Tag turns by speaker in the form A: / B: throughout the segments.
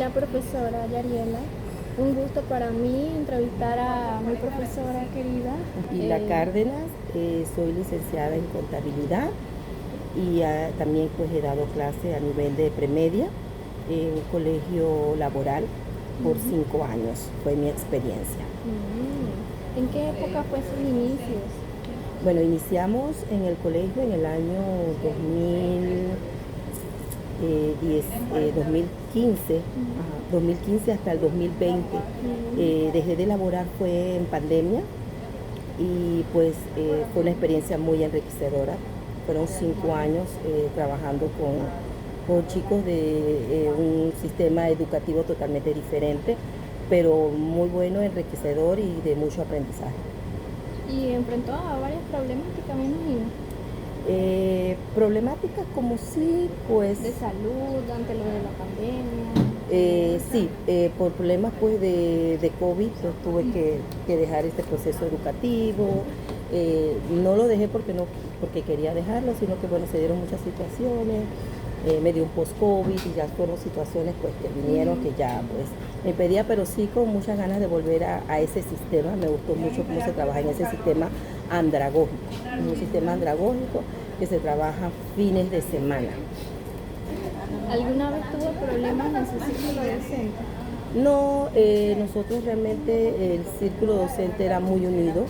A: día, profesora Yariela. Un gusto para mí entrevistar a mi profesora querida.
B: Hilda Cárdenas, soy licenciada en contabilidad y también pues he dado clase a nivel de premedia en un colegio laboral por 5 años, fue mi experiencia.
A: ¿En qué época fue sus inicios?
B: Bueno, iniciamos en el colegio en el año 2015, 2015 hasta el 2020. Dejé de laborar fue en pandemia y pues fue una experiencia muy enriquecedora. Fueron 5 años trabajando con chicos de un sistema educativo totalmente diferente, pero muy bueno, enriquecedor y de mucho aprendizaje.
A: Y enfrentó a varias problemáticas, me imagino.
B: Problemáticas como sí, pues...
A: De salud, ante lo de la pandemia.
B: Sí, por problemas pues de COVID yo tuve que dejar este proceso educativo. No lo dejé porque quería dejarlo, sino que bueno, se dieron muchas situaciones. Me dio un post-COVID y ya fueron situaciones pues que vinieron que ya pues me pedía, pero sí con muchas ganas de volver a ese sistema. Me gustó mucho cómo se trabaja en ese sistema andragógico, un sistema andragógico que se trabaja fines de semana.
A: ¿Alguna vez tuvo problemas en su círculo docente?
B: No, nosotros realmente el círculo docente era muy unido,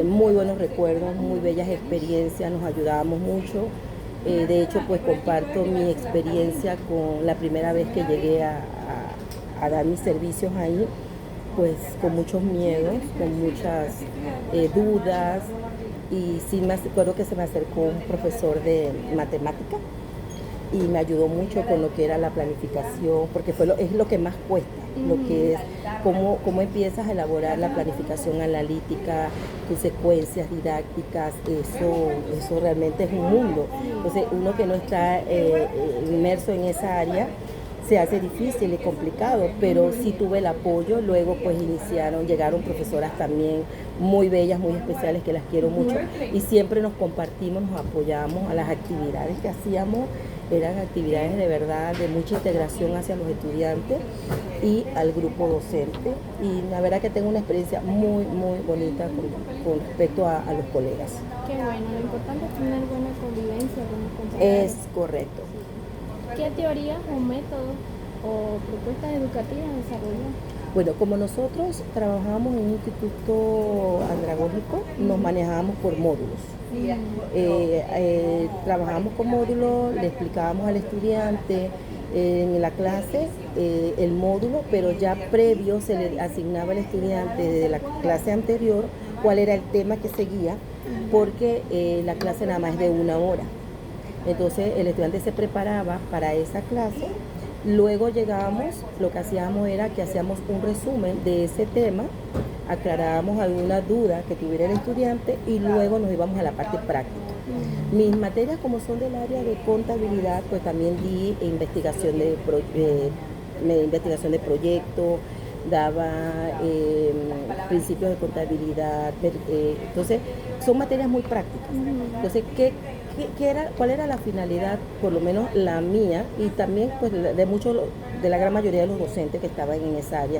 B: muy buenos recuerdos, muy bellas experiencias, nos ayudábamos mucho. De hecho, pues comparto mi experiencia con la primera vez que llegué a dar mis servicios ahí, pues con muchos miedos, con muchas dudas, y sí me acuerdo que se me acercó un profesor de matemática y me ayudó mucho con lo que era la planificación, porque es lo que más cuesta, lo que es cómo empiezas a elaborar la planificación analítica, tus secuencias didácticas, eso realmente es un mundo. Entonces uno que no está inmerso en esa área, se hace difícil y complicado, pero sí tuve el apoyo. Luego pues llegaron profesoras también muy bellas, muy especiales, que las quiero mucho, y siempre nos compartimos, nos apoyamos. A las actividades que hacíamos eran actividades de verdad de mucha integración hacia los estudiantes y al grupo docente, y la verdad que tengo una experiencia muy bonita con respecto a los colegas.
A: Qué bueno, lo importante es tener buena convivencia con los compañeros.
B: Es correcto.
A: ¿Qué teorías o métodos o propuestas educativas desarrolló?
B: Bueno, como nosotros trabajamos en un instituto andragógico, nos manejábamos por módulos. Trabajábamos con módulos, le explicábamos al estudiante en la clase el módulo, pero ya previo se le asignaba al estudiante desde la clase anterior cuál era el tema que seguía, porque la clase nada más es de 1 hora. Entonces el estudiante se preparaba para esa clase. Luego llegábamos, lo que hacíamos era que hacíamos un resumen de ese tema, aclarábamos alguna duda que tuviera el estudiante y luego nos íbamos a la parte práctica. Mis materias, como son del área de contabilidad, pues también di investigación de proyecto, daba principios de contabilidad. Entonces son materias muy prácticas. Entonces, ¿cuál era la finalidad? Por lo menos la mía, y también pues de la gran mayoría de los docentes que estaban en esa área,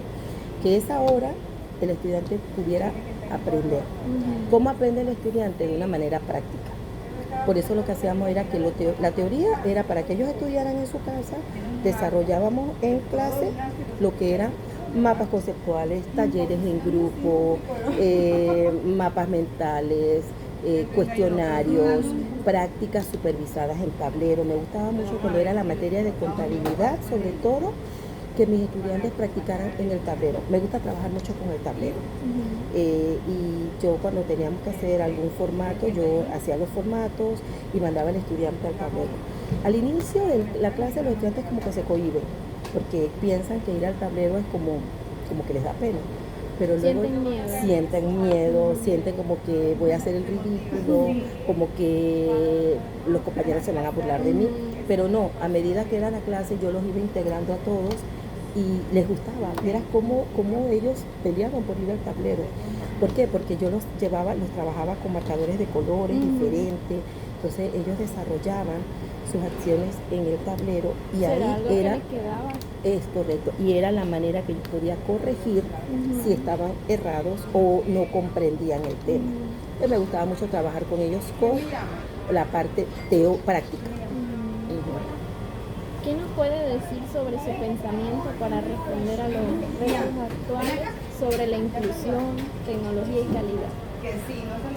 B: que esa hora el estudiante pudiera aprender. ¿Cómo aprende el estudiante? De una manera práctica. Por eso lo que hacíamos era que la teoría era para que ellos estudiaran en su casa, desarrollábamos en clase lo que eran mapas conceptuales, talleres en grupo, mapas mentales, cuestionarios, prácticas supervisadas en tablero. Me gustaba mucho cuando era la materia de contabilidad, sobre todo, que mis estudiantes practicaran en el tablero. Me gusta trabajar mucho con el tablero. Y yo, cuando teníamos que hacer algún formato, yo hacía los formatos y mandaba al estudiante al tablero. Al inicio de la clase los estudiantes como que se cohíben, porque piensan que ir al tablero es como que les da pena. Pero luego sienten miedo, sienten como que voy a hacer el ridículo, como que los compañeros se van a burlar de mí. Pero no, a medida que era la clase yo los iba integrando a todos y les gustaba. Era como ellos peleaban por ir al tablero. ¿Por qué? Porque yo los trabajaba con marcadores de colores diferentes. Entonces ellos desarrollaban sus acciones en el tablero y
A: ¿Será
B: ahí
A: algo que
B: era,
A: le quedaba?
B: es correcto, y era la manera que yo podía corregir si estaban errados o no comprendían el tema. Entonces me gustaba mucho trabajar con ellos con la parte práctica.
A: ¿Qué nos puede decir sobre su pensamiento para responder a los retos actuales sobre la inclusión, tecnología y calidad?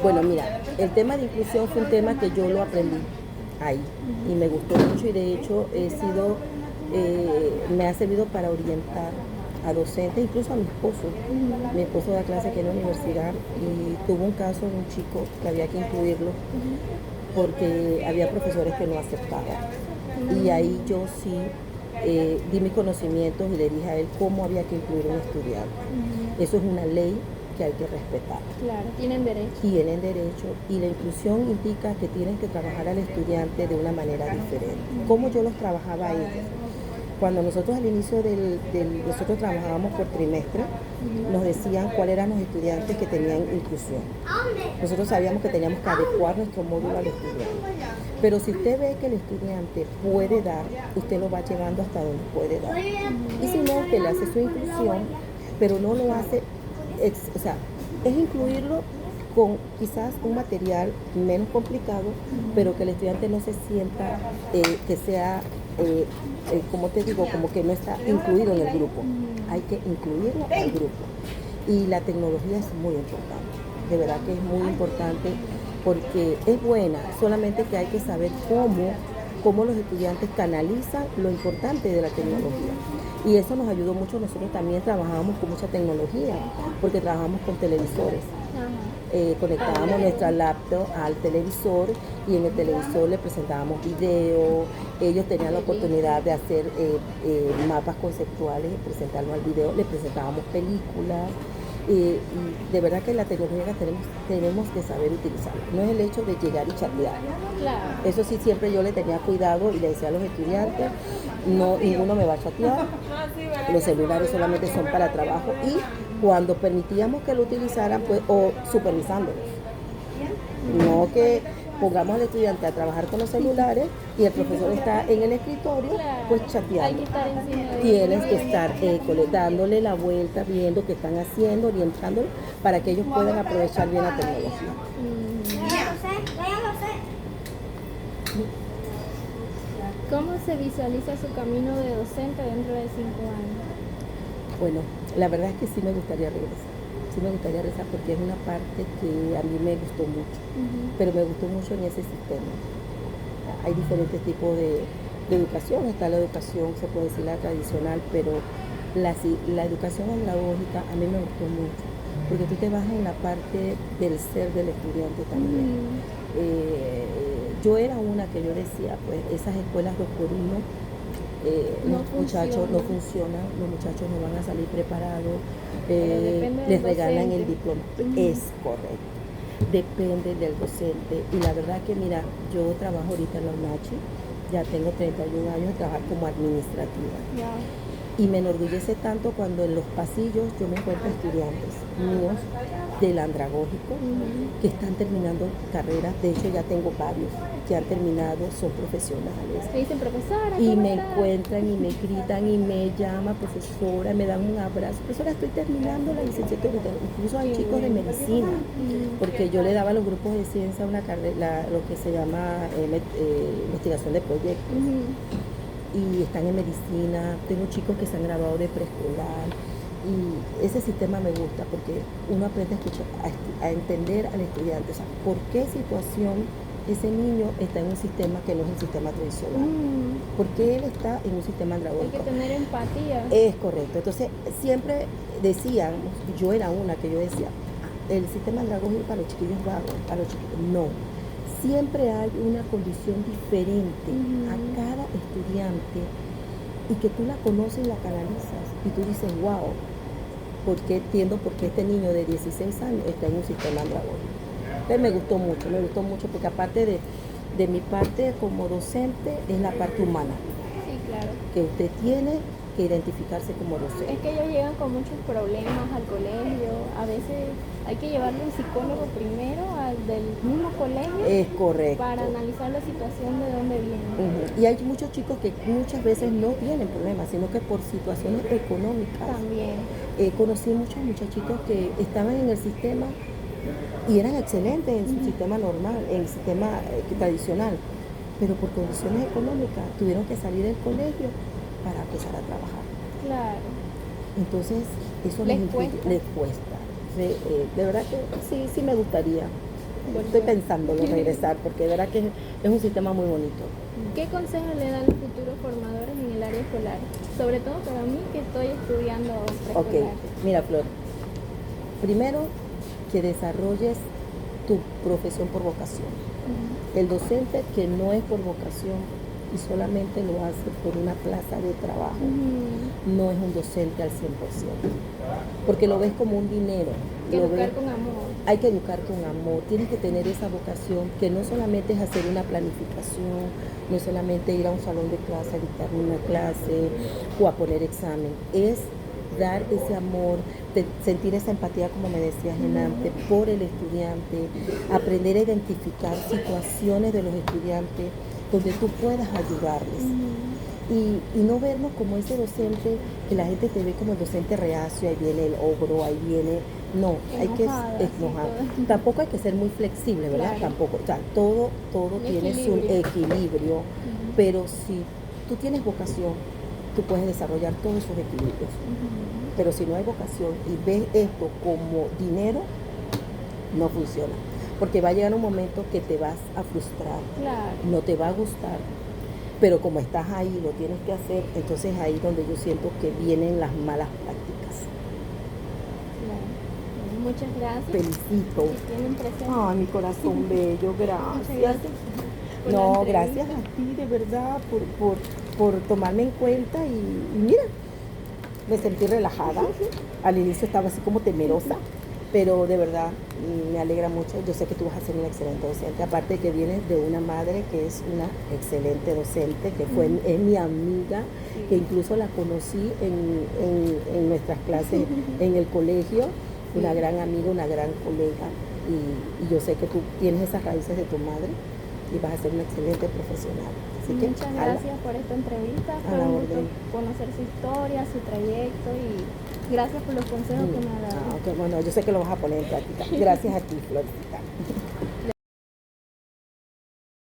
B: Bueno, mira, el tema de inclusión fue un tema que yo lo aprendí ahí y me gustó mucho y de hecho me ha servido para orientar a docentes, incluso a mi esposo. Mi esposo da clase aquí en la universidad y tuvo un caso de un chico que había que incluirlo porque había profesores que no aceptaban. Y ahí yo sí di mis conocimientos y le dije a él cómo había que incluir un estudiante. Eso es una ley que hay que respetar.
A: Claro, tienen derecho.
B: Tienen derecho y la inclusión indica que tienen que trabajar al estudiante de una manera diferente. ¿Cómo yo los trabajaba a ellos? Cuando nosotros al inicio nosotros trabajábamos por trimestre, nos decían cuáles eran los estudiantes que tenían inclusión. Nosotros sabíamos que teníamos que adecuar nuestro módulo al estudiante. Pero si usted ve que el estudiante puede dar, usted lo va llevando hasta donde puede dar. Y si no, usted le hace su inclusión, pero no lo hace, es incluirlo con quizás un material menos complicado, pero que el estudiante no se sienta que sea, como te digo, como que no está incluido en el grupo. Hay que incluirlo al grupo. Y la tecnología es muy importante, de verdad que es muy importante porque es buena, solamente que hay que saber cómo los estudiantes canalizan lo importante de la tecnología. Y eso nos ayudó mucho. Nosotros también trabajábamos con mucha tecnología, porque trabajamos con televisores. Conectábamos nuestra laptop al televisor y en el televisor le presentábamos video. Ellos tenían la oportunidad de hacer mapas conceptuales y presentarlo al video. Le presentábamos películas. Y de verdad que la tecnología la tenemos que saber utilizarla. No es el hecho de llegar y chatear.
A: Claro.
B: Eso sí, siempre yo le tenía cuidado y le decía a los estudiantes, no, ninguno me va a chatear. Los celulares solamente son para trabajo y cuando permitíamos que lo utilizaran, pues, o supervisándolos. No que pongamos al estudiante a trabajar con los celulares y el profesor está en el escritorio, pues chateando.
A: Hay que estar encima de
B: Tienes que estar dándole la vuelta, viendo qué están haciendo, orientándolo para que ellos puedan aprovechar bien la tecnología.
A: ¿Cómo se visualiza su camino de docente dentro de 5 años?
B: Bueno, la verdad es que sí me gustaría regresar. Sí me gustaría regresar porque es una parte que a mí me gustó mucho, pero me gustó mucho en ese sistema. Hay diferentes tipos de educación. Está la educación, se puede decir la tradicional, pero la educación andragógica a mí me gustó mucho, porque tú te vas en la parte del ser del estudiante también. Yo era una que yo decía, pues esas escuelas 2x1, los muchachos no funcionan, los muchachos no van a salir preparados, les regalan el diploma. Es correcto, depende del docente. Y la verdad que mira, yo trabajo ahorita en la UNACHI, ya tengo 31 años de trabajar como administrativa. Y me enorgullece tanto cuando en los pasillos yo me encuentro estudiantes míos del andragógico que están terminando carreras. De hecho ya tengo varios que han terminado, son profesionales.
A: Me dicen, profesora,
B: y
A: ¿cómo
B: me
A: está?
B: encuentran y me gritan y me llaman profesora, me dan un abrazo. Profesora, estoy terminando la licenciatura. Incluso hay chicos de medicina, porque yo le daba a los grupos de ciencia una carrera, lo que se llama investigación de proyectos. Y están en medicina. Tengo chicos que se han graduado de preescolar y ese sistema me gusta porque uno aprende a escuchar, a entender al estudiante, o sea, por qué situación ese niño está en un sistema que no es el sistema tradicional, por qué él está en un sistema
A: Hay que
B: andragógico.
A: tener empatía.
B: Es correcto. Entonces siempre decían, yo era una que yo decía, el sistema andragógico para los chiquillos vagos, para los chiquillos no. Siempre hay una condición diferente a cada estudiante y que tú la conoces y la canalizas y tú dices, wow, entiendo por qué este niño de 16 años está en un sistema andragógico. Entonces me gustó mucho porque aparte de mi parte como docente es la parte humana.
A: Sí, claro.
B: Que usted tiene que identificarse como
A: Es
B: docente.
A: que ellos llegan con muchos problemas al colegio, a veces hay que llevarle un psicólogo primero al del mismo colegio
B: Es correcto.
A: para analizar la situación de dónde vienen.
B: Ujú. Y hay muchos chicos que muchas veces no tienen problemas, sino que por situaciones económicas.
A: También,
B: Conocí muchos muchachitos que estaban en el sistema y eran excelentes en su sistema normal, en el sistema tradicional, pero por condiciones económicas tuvieron que salir del colegio para empezar a trabajar.
A: claro.
B: Entonces, eso
A: Les
B: influye-
A: cuesta.
B: les cuesta. De verdad que sí me gustaría.
A: Volver.
B: Estoy pensándolo regresar, porque de verdad que es un sistema muy bonito.
A: ¿Qué consejos le dan los futuros formadores en el área escolar? Sobre todo para mí que estoy estudiando
B: Ok,
A: preescolar.
B: mira, Flor, primero que desarrolles tu profesión por vocación.
A: Ujú.
B: El docente que no es por vocación y solamente lo hace por una plaza de trabajo,
A: Ujú.
B: no es un docente al 100%, porque lo ves como un dinero.
A: Que
B: lo
A: educar
B: ves-
A: con amor.
B: Hay que educar con amor, tienes que tener esa vocación que no solamente es hacer una planificación, no es solamente ir a un salón de clase a dictar una clase o a poner examen, es dar ese amor, sentir esa empatía, como me decías antes, por el estudiante, aprender a identificar situaciones de los estudiantes donde tú puedas ayudarles.
A: Ujú.
B: Y no vernos como ese docente que la gente te ve como el docente reacio, ahí viene el ogro, ahí viene. No, hay que
A: Enojada, sí,
B: enojado.
A: todo.
B: Tampoco hay que ser muy flexible, ¿verdad?
A: Claro.
B: Tampoco. O sea, todo
A: Un
B: tiene su
A: equilibrio.
B: equilibrio, pero si tú tienes vocación, tú puedes desarrollar todos esos equilibrios.
A: Ujú.
B: Pero si no hay vocación y ves esto como dinero, no funciona. Porque va a llegar un momento que te vas a frustrar,
A: Claro.
B: no te va a gustar, pero como estás ahí, lo tienes que hacer, entonces ahí donde yo siento que vienen las malas prácticas.
A: Claro. Bueno, muchas gracias.
B: Felicito.
A: Si tienen presente.
B: Ay, mi corazón bello,
A: Muchas
B: gracias.
A: gracias por la
B: No,
A: entrevista.
B: gracias a ti, de verdad, por tomarme en cuenta y mira, me sentí relajada. Al inicio estaba así como temerosa, pero de verdad me alegra mucho. Yo sé que tú vas a ser una excelente docente, aparte de que vienes de una madre que es una excelente docente, que es mi amiga, que incluso la conocí en nuestras clases en el colegio, una gran amiga, una gran colega, y yo sé que tú tienes esas raíces de tu madre y vas a ser una excelente profesional. Así que
A: Muchas gracias por esta entrevista.
B: a
A: Fue
B: la
A: un gusto
B: orden.
A: conocer su historia, su trayecto y gracias por los consejos que me ha dado.
B: Ok, bueno, yo sé que lo vas a poner en práctica. Gracias a ti, Florita.